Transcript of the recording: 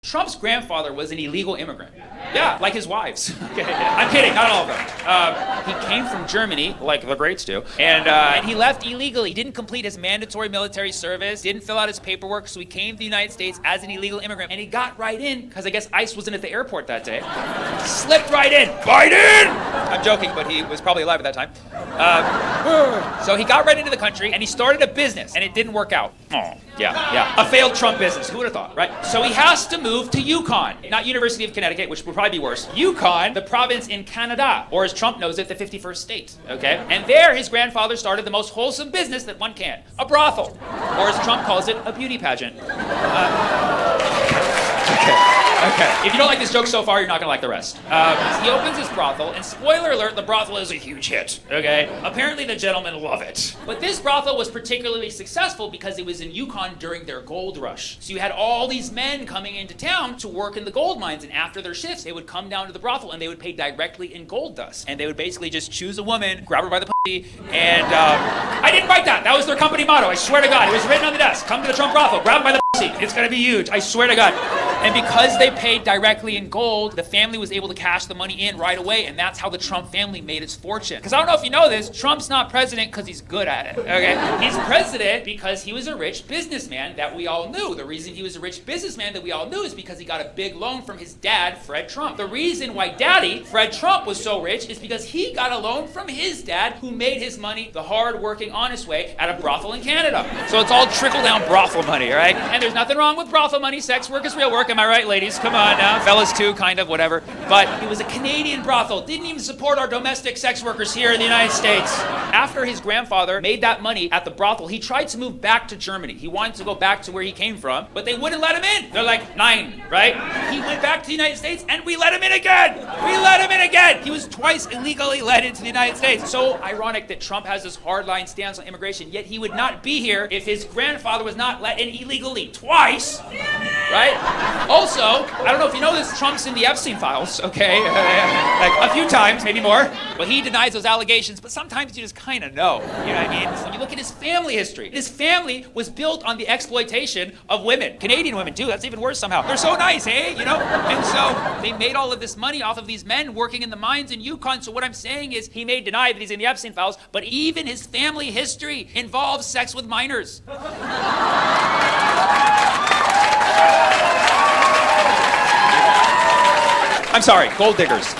Trump's grandfather was an illegal immigrant. Yeah, like his wives. I'm kidding, not all of them. He came from Germany, like the greats do, and he left illegally. He didn't complete his mandatory military service, didn't fill out his paperwork, so he came to the United States as an illegal immigrant, and he got right in, because I guess ICE wasn't at the airport that day. Slipped right in. Biden! I'm joking, but he was probably alive at that time. So he got right into the country, and he started a business, and it didn't work out. Oh, yeah. A failed Trump business. Who would have thought, right? So he has to move to Yukon, not University of Connecticut, which would probably be worse. Yukon, the province in Canada, or as Trump knows it, the 51st state, okay? And there, his grandfather started the most wholesome business that one can, a brothel, or as Trump calls it, a beauty pageant. Okay. If you don't like this joke so far, you're not gonna like the rest. He opens his brothel, and spoiler alert, the brothel is a huge hit, okay? Apparently the gentlemen love it. But this brothel was particularly successful because it was in Yukon during their gold rush. So you had all these men coming into town to work in the gold mines, and after their shifts, they would come down to the brothel and they would pay directly in gold dust. And they would basically just choose a woman, grab her by the pussy, and I didn't write that. That was their company motto, I swear to God. It was written on the desk. Come to the Trump brothel, grab her by the pussy. It's gonna be huge, I swear to God. And because they paid directly in gold, the family was able to cash the money in right away, and that's how the Trump family made its fortune. Because I don't know if you know this, Trump's not president because he's good at it, okay? He's president because he was a rich businessman that we all knew. The reason he was a rich businessman that we all knew is because he got a big loan from his dad, Fred Trump. The reason why Daddy, Fred Trump, was so rich is because he got a loan from his dad, who made his money the hard-working, honest way at a brothel in Canada. So it's all trickle-down brothel money, all right? And there's nothing wrong with brothel money. Sex work is real work. Am I right, ladies? Come on now. Fellas too, kind of, whatever. But it was a Canadian brothel. Didn't even support our domestic sex workers here in the United States. After his grandfather made that money at the brothel, he tried to move back to Germany. He wanted to go back to where he came from, but they wouldn't let him in. They're like, 9, right? He went back to the United States, and we let him in again. We let him in again. He was twice illegally let into the United States. So ironic that Trump has this hardline stance on immigration, yet he would not be here if his grandfather was not let in illegally twice, right? Also, I don't know if you know this, Trump's in the Epstein files, okay? Like a few times, maybe more. But he denies those allegations, but sometimes you just kind of know. You know what I mean? When you look at his family history, his family was built on the exploitation of women. Canadian women, too. That's even worse somehow. They're so nice, eh? You know? And so they made all of this money off of these men working in the mines in Yukon. So what I'm saying is he may deny that he's in the Epstein files, but even his family history involves sex with minors. I'm sorry, gold diggers.